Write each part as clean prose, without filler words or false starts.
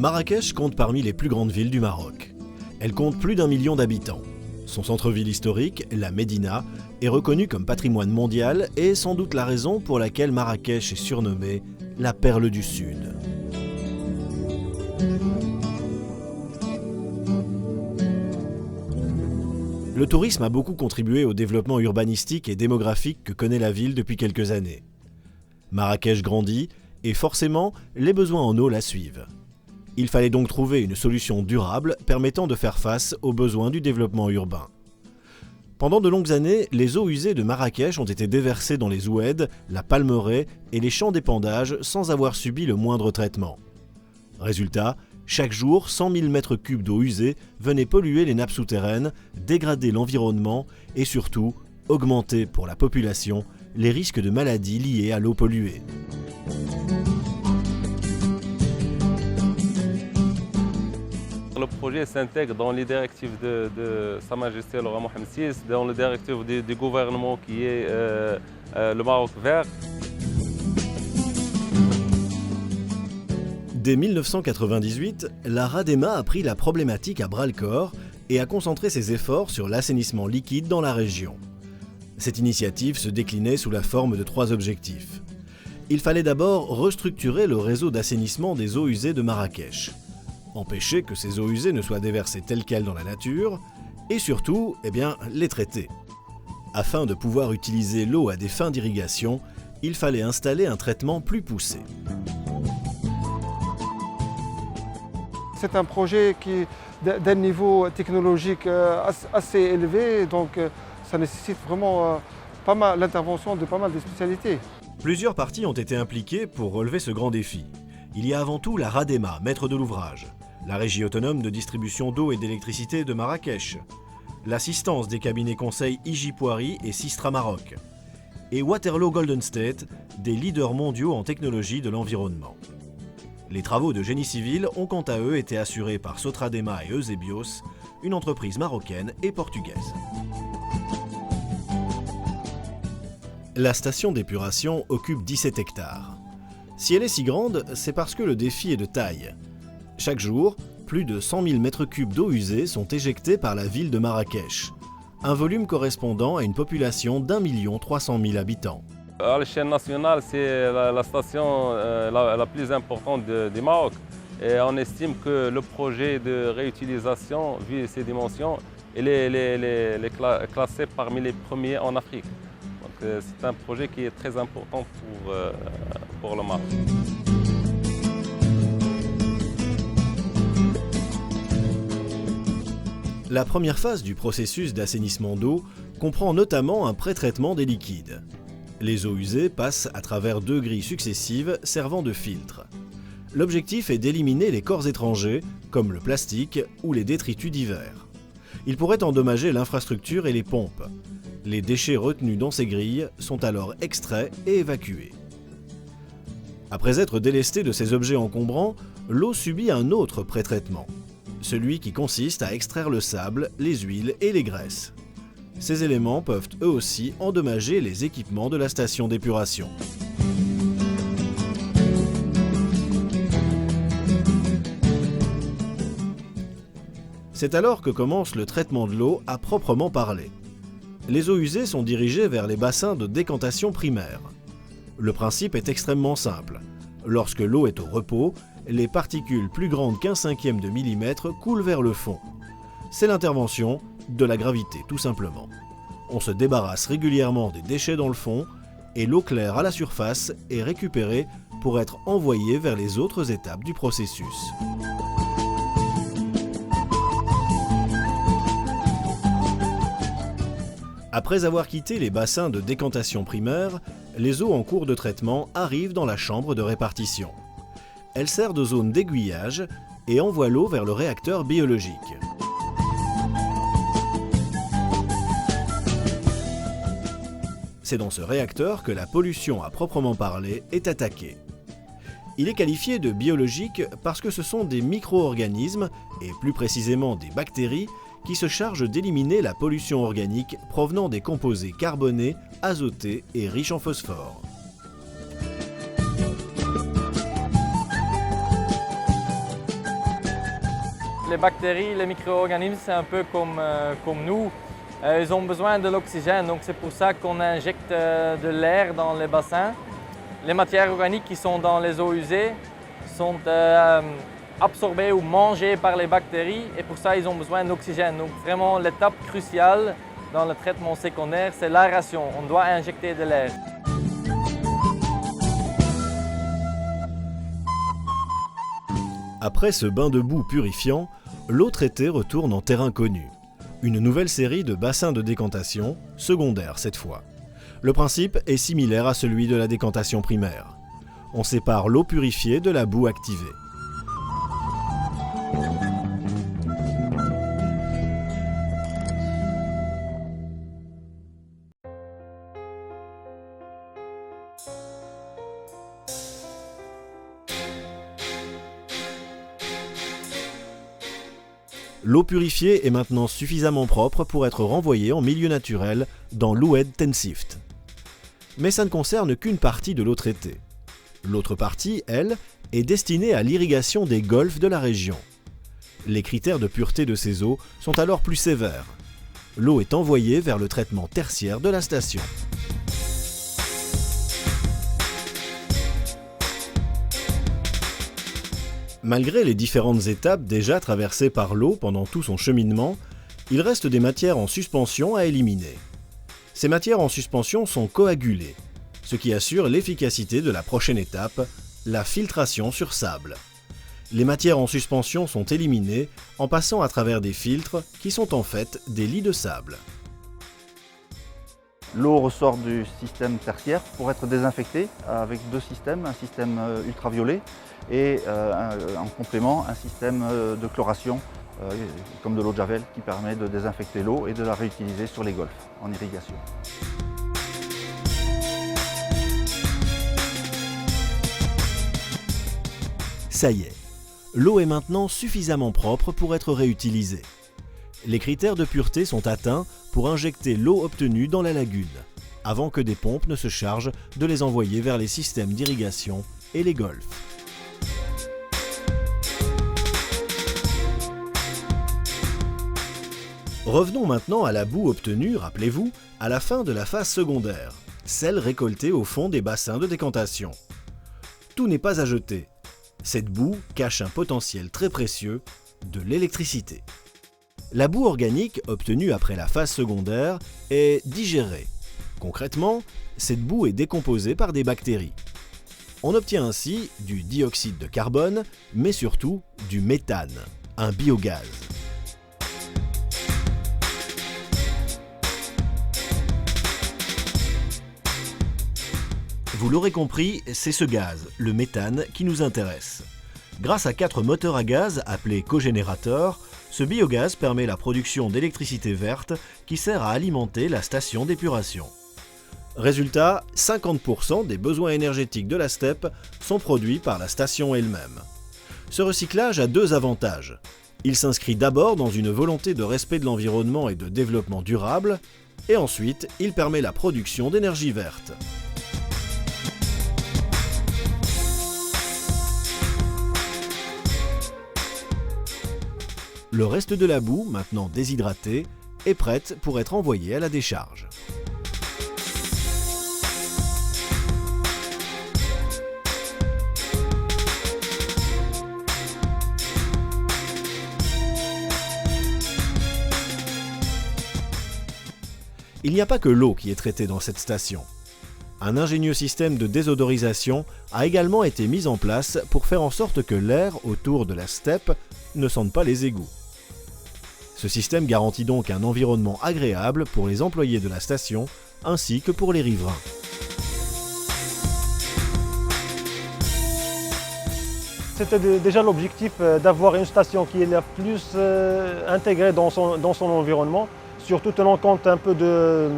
Marrakech compte parmi les plus grandes villes du Maroc. Elle compte plus d'1 million d'habitants. Son centre-ville historique, la Médina, est reconnu comme patrimoine mondial et est sans doute la raison pour laquelle Marrakech est surnommée la perle du Sud. Le tourisme a beaucoup contribué au développement urbanistique et démographique que connaît la ville depuis quelques années. Marrakech grandit et forcément, les besoins en eau la suivent. Il fallait donc trouver une solution durable permettant de faire face aux besoins du développement urbain. Pendant de longues années, les eaux usées de Marrakech ont été déversées dans les oueds, la palmeraie et les champs d'épandage sans avoir subi le moindre traitement. Résultat, chaque jour, 100 000 mètres cubes d'eau usée venaient polluer les nappes souterraines, dégrader l'environnement et surtout augmenter pour la population les risques de maladies liées à l'eau polluée. Le projet s'intègre dans les directives de Sa Majesté le roi Mohammed VI, dans les directives du gouvernement qui est le Maroc vert. Dès 1998, la RADEMA a pris la problématique à bras-le-corps et a concentré ses efforts sur l'assainissement liquide dans la région. Cette initiative se déclinait sous la forme de 3 objectifs. Il fallait d'abord restructurer le réseau d'assainissement des eaux usées de Marrakech, empêcher que ces eaux usées ne soient déversées telles quelles dans la nature, et surtout, les traiter. Afin de pouvoir utiliser l'eau à des fins d'irrigation, il fallait installer un traitement plus poussé. C'est un projet qui d'un niveau technologique assez élevé, donc ça nécessite vraiment l'intervention de pas mal de spécialités. Plusieurs parties ont été impliquées pour relever ce grand défi. Il y a avant tout la RADEMA, maître de l'ouvrage, la Régie autonome de distribution d'eau et d'électricité de Marrakech, l'assistance des cabinets conseils Iji Poiri et Sistra Maroc, et Waterloo Golden State, des leaders mondiaux en technologie de l'environnement. Les travaux de génie civil ont quant à eux été assurés par Sotradema et Eusebios, une entreprise marocaine et portugaise. La station d'épuration occupe 17 hectares. Si elle est si grande, c'est parce que le défi est de taille. Chaque jour, plus de 100 000 mètres cubes d'eau usée sont éjectés par la ville de Marrakech, un volume correspondant à une population d'1 300 000 habitants. À l'échelle nationale, c'est la station la plus importante du Maroc. Et on estime que le projet de réutilisation, vu ses dimensions, il est classé parmi les premiers en Afrique. Donc c'est un projet qui est très important pour le Maroc. La première phase du processus d'assainissement d'eau comprend notamment un pré-traitement des liquides. Les eaux usées passent à travers 2 grilles successives servant de filtre. L'objectif est d'éliminer les corps étrangers, comme le plastique ou les détritus divers. Ils pourraient endommager l'infrastructure et les pompes. Les déchets retenus dans ces grilles sont alors extraits et évacués. Après être délestés de ces objets encombrants, l'eau subit un autre pré-traitement, celui qui consiste à extraire le sable, les huiles et les graisses. Ces éléments peuvent eux aussi endommager les équipements de la station d'épuration. C'est alors que commence le traitement de l'eau à proprement parler. Les eaux usées sont dirigées vers les bassins de décantation primaire. Le principe est extrêmement simple. Lorsque l'eau est au repos, les particules plus grandes d'1/5 de millimètre coulent vers le fond. C'est l'intervention de la gravité, tout simplement. On se débarrasse régulièrement des déchets dans le fond et l'eau claire à la surface est récupérée pour être envoyée vers les autres étapes du processus. Après avoir quitté les bassins de décantation primaire, les eaux en cours de traitement arrivent dans la chambre de répartition. Elle sert de zone d'aiguillage et envoie l'eau vers le réacteur biologique. C'est dans ce réacteur que la pollution à proprement parler est attaquée. Il est qualifié de biologique parce que ce sont des micro-organismes, et plus précisément des bactéries, qui se chargent d'éliminer la pollution organique provenant des composés carbonés, azotés et riches en phosphore. les bactéries, les micro-organismes, c'est un peu comme nous. Ils ont besoin de l'oxygène, donc c'est pour ça qu'on injecte de l'air dans les bassins. Les matières organiques qui sont dans les eaux usées sont absorbées ou mangées par les bactéries et pour ça ils ont besoin d'oxygène. Donc vraiment l'étape cruciale dans le traitement secondaire, c'est l'aération. On doit injecter de l'air. Après ce bain de boue purifiant, l'eau traitée retourne en terrain connu. Une nouvelle série de bassins de décantation, secondaires cette fois. Le principe est similaire à celui de la décantation primaire. On sépare l'eau purifiée de la boue activée. L'eau purifiée est maintenant suffisamment propre pour être renvoyée en milieu naturel dans l'Oued Tensift. Mais ça ne concerne qu'une partie de l'eau traitée. L'autre partie, elle, est destinée à l'irrigation des golfs de la région. Les critères de pureté de ces eaux sont alors plus sévères. L'eau est envoyée vers le traitement tertiaire de la station. Malgré les différentes étapes déjà traversées par l'eau pendant tout son cheminement, il reste des matières en suspension à éliminer. Ces matières en suspension sont coagulées, ce qui assure l'efficacité de la prochaine étape, la filtration sur sable. Les matières en suspension sont éliminées en passant à travers des filtres qui sont en fait des lits de sable. L'eau ressort du système tertiaire pour être désinfectée avec deux systèmes, un système ultraviolet et en complément un système de chloration comme de l'eau de Javel qui permet de désinfecter l'eau et de la réutiliser sur les golfs en irrigation. Ça y est, l'eau est maintenant suffisamment propre pour être réutilisée. Les critères de pureté sont atteints pour injecter l'eau obtenue dans la lagune, avant que des pompes ne se chargent de les envoyer vers les systèmes d'irrigation et les golfs. Revenons maintenant à la boue obtenue, rappelez-vous, à la fin de la phase secondaire, celle récoltée au fond des bassins de décantation. Tout n'est pas à jeter. Cette boue cache un potentiel très précieux, de l'électricité. La boue organique obtenue après la phase secondaire est digérée. Concrètement, cette boue est décomposée par des bactéries. On obtient ainsi du dioxyde de carbone, mais surtout du méthane, un biogaz. Vous l'aurez compris, c'est ce gaz, le méthane, qui nous intéresse. Grâce à 4 moteurs à gaz appelés cogénérateurs, ce biogaz permet la production d'électricité verte qui sert à alimenter la station d'épuration. Résultat, 50% des besoins énergétiques de la steppe sont produits par la station elle-même. Ce recyclage a deux avantages. Il s'inscrit d'abord dans une volonté de respect de l'environnement et de développement durable, et ensuite, il permet la production d'énergie verte. Le reste de la boue, maintenant déshydratée, est prête pour être envoyée à la décharge. Il n'y a pas que l'eau qui est traitée dans cette station. Un ingénieux système de désodorisation a également été mis en place pour faire en sorte que l'air autour de la steppe ne sente pas les égouts. Ce système garantit donc un environnement agréable pour les employés de la station ainsi que pour les riverains. C'était déjà l'objectif d'avoir une station qui est la plus intégrée dans son environnement, surtout tenant compte un peu de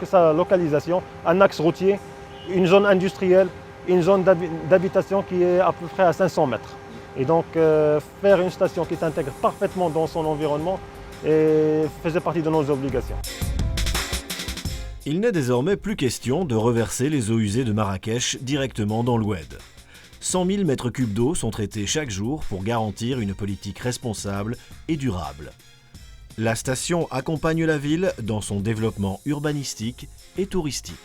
sa localisation, un axe routier, une zone industrielle, une zone d'habitation qui est à peu près à 500 mètres. Et donc faire une station qui s'intègre parfaitement dans son environnement faisait partie de nos obligations. Il n'est désormais plus question de reverser les eaux usées de Marrakech directement dans l'Oued. 100 000 mètres cubes d'eau sont traités chaque jour pour garantir une politique responsable et durable. La station accompagne la ville dans son développement urbanistique et touristique.